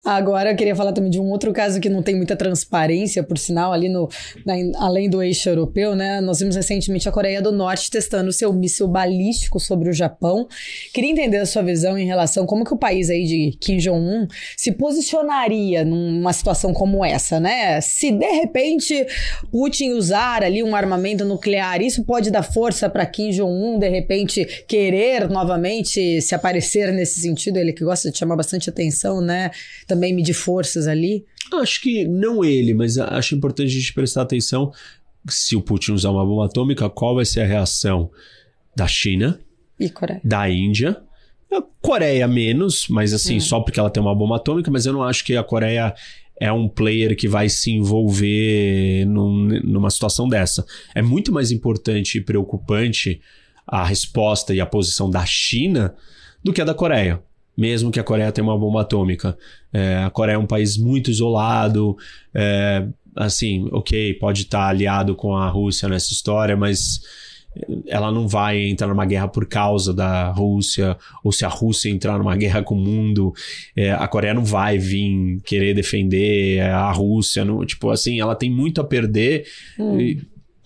Agora eu queria falar também de um outro caso que não tem muita transparência, por sinal, ali além do eixo europeu, né? Nós vimos recentemente a Coreia do Norte testando seu míssil balístico sobre o Japão. Queria entender a sua visão em relação a como que o país aí de Kim Jong-un se posicionaria numa situação como essa, né? Se de repente Putin usar ali um armamento nuclear, isso pode dar força para Kim Jong-un de repente querer novamente se aparecer nesse sentido, ele que gosta de chamar bastante atenção, né? Também medir forças ali? Acho que não ele, mas acho importante a gente prestar atenção se o Putin usar uma bomba atômica, qual vai ser a reação da China, e Coreia, da Índia, a Coreia menos, mas assim, só porque ela tem uma bomba atômica, mas eu não acho que a Coreia é um player que vai se envolver numa situação dessa. É muito mais importante e preocupante a resposta e a posição da China do que a da Coreia. Mesmo que a Coreia tenha uma bomba atômica. A Coreia é um país muito isolado, assim, ok, pode estar aliado com a Rússia nessa história, mas ela não vai entrar numa guerra por causa da Rússia, ou se a Rússia entrar numa guerra com o mundo, a Coreia não vai vir querer defender a Rússia, não, tipo assim, ela tem muito a perder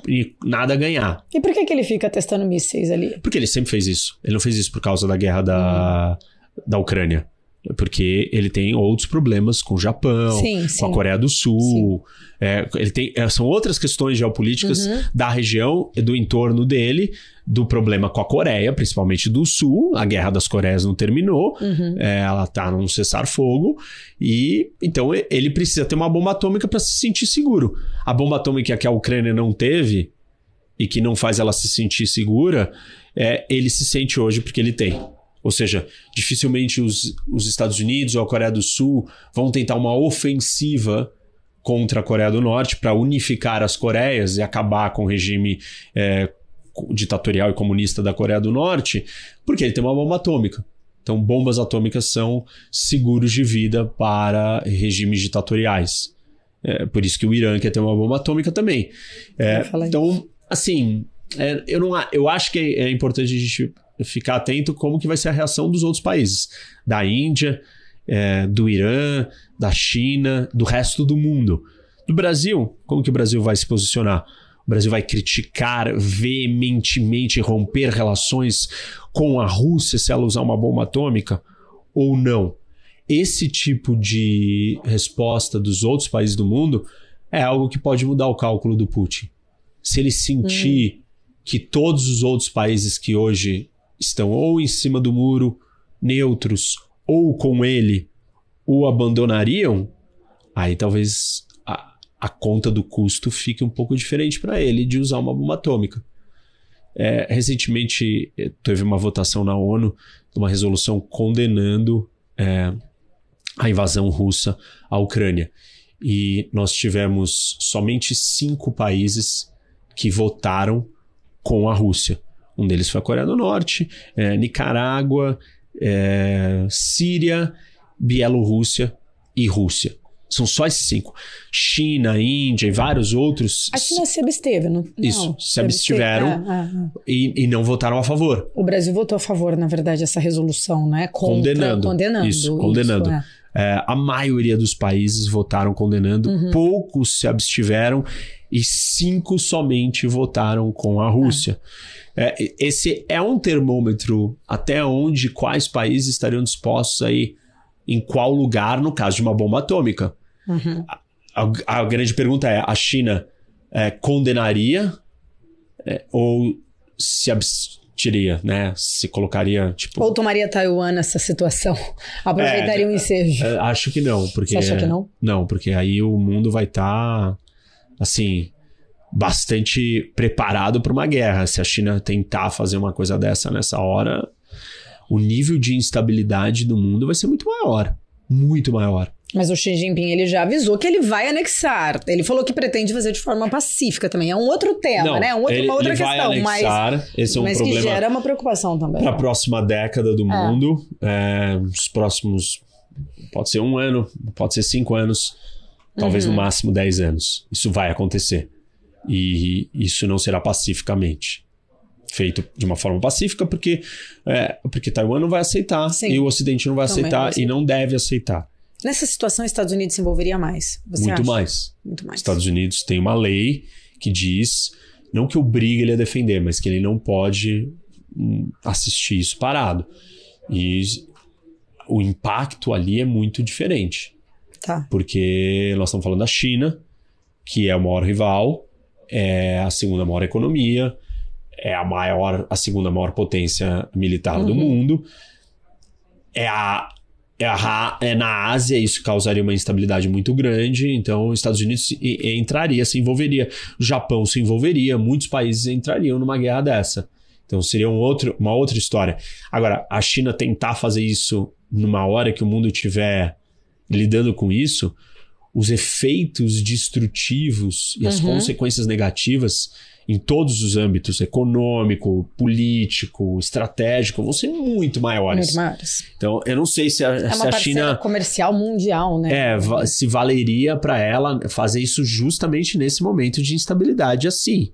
e nada a ganhar. E por que ele fica testando mísseis ali? Porque ele sempre fez isso. Ele não fez isso por causa da guerra da Ucrânia. Porque ele tem outros problemas com o Japão, com a Coreia do Sul. Ele tem, são outras questões geopolíticas da região e do entorno dele, do problema com a Coreia, principalmente do Sul. A Guerra das Coreias não terminou, ela está num cessar-fogo, e então ele precisa ter uma bomba atômica para se sentir seguro. A bomba atômica que a Ucrânia não teve e que não faz ela se sentir segura, ele se sente hoje porque ele tem. Ou seja, dificilmente os Estados Unidos ou a Coreia do Sul vão tentar uma ofensiva contra a Coreia do Norte para unificar as Coreias e acabar com o regime ditatorial e comunista da Coreia do Norte, porque ele tem uma bomba atômica. Então, bombas atômicas são seguros de vida para regimes ditatoriais. Por isso que o Irã quer ter uma bomba atômica também. Então, assim, eu acho que é importante a gente ficar atento como que vai ser a reação dos outros países, da Índia, do Irã, da China, do resto do mundo. Do Brasil, como que o Brasil vai se posicionar? O Brasil vai criticar veementemente, romper relações com a Rússia se ela usar uma bomba atômica ou não? Esse tipo de resposta dos outros países do mundo é algo que pode mudar o cálculo do Putin. Se ele sentir que todos os outros países que hoje estão ou em cima do muro, neutros, ou com ele, o abandonariam, aí talvez a conta do custo fique um pouco diferente para ele de usar uma bomba atômica. Recentemente teve uma votação na ONU, uma resolução condenando a invasão russa à Ucrânia. E nós tivemos somente 5 países que votaram com a Rússia. Um deles foi a Coreia do Norte, Nicarágua, Síria, Bielorrússia e Rússia. São só esses 5. China, Índia e vários outros... A China se absteve, não? Isso, se abstiveram e não votaram a favor. O Brasil votou a favor, na verdade, essa resolução, né? Condenando. Isso, condenando. A maioria dos países votaram condenando, poucos se abstiveram e 5 somente votaram com a Rússia. Esse é um termômetro até onde quais países estariam dispostos a ir em qual lugar no caso de uma bomba atômica. A grande pergunta é, a China condenaria ou se abstiria, né? Se colocaria, tipo... Ou tomaria Taiwan nessa situação? Aproveitaria o ensejo? Acho que não. Porque, você acha que não? Não, porque aí o mundo vai estar, assim, bastante preparado para uma guerra. Se a China tentar fazer uma coisa dessa nessa hora, o nível de instabilidade do mundo vai ser muito maior. Muito maior. Mas o Xi Jinping, ele já avisou que ele vai anexar. Ele falou que pretende fazer de forma pacífica também. É um outro tema, né? Uma outra questão. Vai anexar, esse é um problema que gera uma preocupação também. Para a próxima década do mundo. Os próximos... Pode ser 1 ano, pode ser 5 anos, talvez no máximo 10 anos. Isso vai acontecer. E isso não será pacificamente feito de uma forma pacífica, porque Taiwan não vai aceitar. Sim. E o Ocidente não vai aceitar e não deve aceitar. Nessa situação, os Estados Unidos se envolveria mais? Você Muito acha? mais. Muito mais. Estados Unidos tem uma lei que diz, não que obriga ele a defender, mas que ele não pode assistir isso parado. E o impacto ali é muito diferente. Tá. Porque nós estamos falando da China, que é o maior rival, é a segunda maior economia, é a segunda maior potência militar do mundo. É na Ásia, isso causaria uma instabilidade muito grande, então os Estados Unidos entraria, se envolveria, o Japão se envolveria, muitos países entrariam numa guerra dessa. Então seria uma outra história. Agora, a China tentar fazer isso numa hora que o mundo estiver lidando com isso, os efeitos destrutivos e as consequências negativas em todos os âmbitos, econômico, político, estratégico, vão ser muito maiores. Muito maiores. Então, eu não sei se a uma China comercial mundial, né? Se valeria para ela fazer isso justamente nesse momento de instabilidade assim.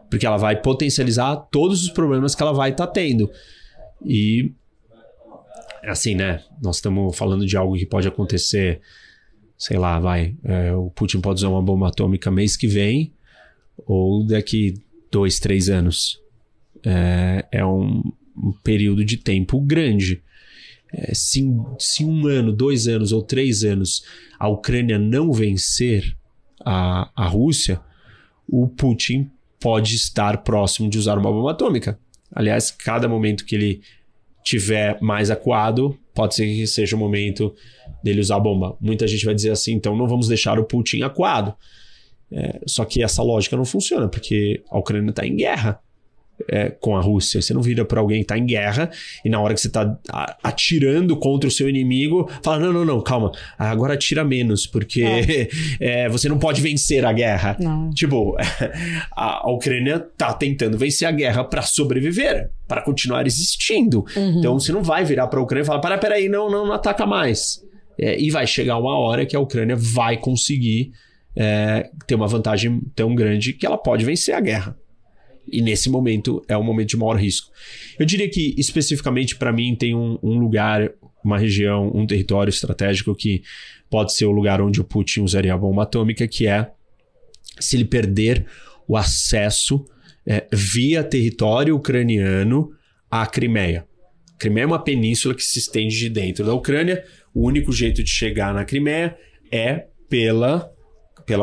Porque ela vai potencializar todos os problemas que ela vai estar tendo. E, assim, né? Nós estamos falando de algo que pode acontecer, sei lá, o Putin pode usar uma bomba atômica mês que vem, ou daqui 2, 3 anos. É um período de tempo grande. Se 1 ano, 2 anos ou 3 anos a Ucrânia não vencer a Rússia, o Putin pode estar próximo de usar uma bomba atômica. Aliás, cada momento que ele tiver mais acuado, pode ser que seja o momento dele usar a bomba. Muita gente vai dizer assim, então não vamos deixar o Putin acuado. Só que essa lógica não funciona, porque a Ucrânia está em guerra com a Rússia. Você não vira para alguém que está em guerra e na hora que você está atirando contra o seu inimigo, fala, não, calma, agora atira menos, porque você não pode vencer a guerra. Não. Tipo, a Ucrânia está tentando vencer a guerra para sobreviver, para continuar existindo. Então você não vai virar para a Ucrânia e falar, peraí, não ataca mais. E vai chegar uma hora que a Ucrânia vai conseguir ter uma vantagem tão grande que ela pode vencer a guerra. E nesse momento é um momento de maior risco. Eu diria que especificamente para mim tem um lugar, uma região, um território estratégico que pode ser o lugar onde o Putin usaria a bomba atômica, que é se ele perder o acesso via território ucraniano à Crimeia. A Crimeia é uma península que se estende de dentro da Ucrânia. O único jeito de chegar na Crimeia é pela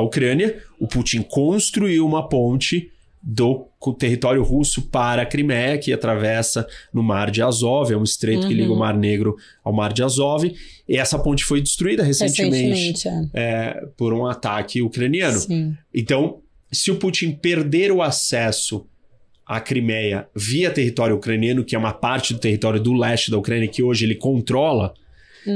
Ucrânia. O Putin construiu uma ponte do território russo para a Crimeia, que atravessa no Mar de Azov, é um estreito que liga o Mar Negro ao Mar de Azov, e essa ponte foi destruída recentemente por um ataque ucraniano. Sim. Então, se o Putin perder o acesso à Crimeia via território ucraniano, que é uma parte do território do leste da Ucrânia que hoje ele controla,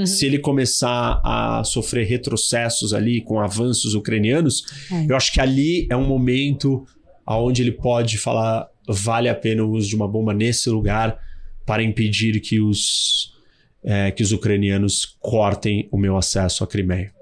se ele começar a sofrer retrocessos ali com avanços ucranianos, eu acho que ali é um momento onde ele pode falar, vale a pena o uso de uma bomba nesse lugar para impedir que os ucranianos cortem o meu acesso à Crimeia.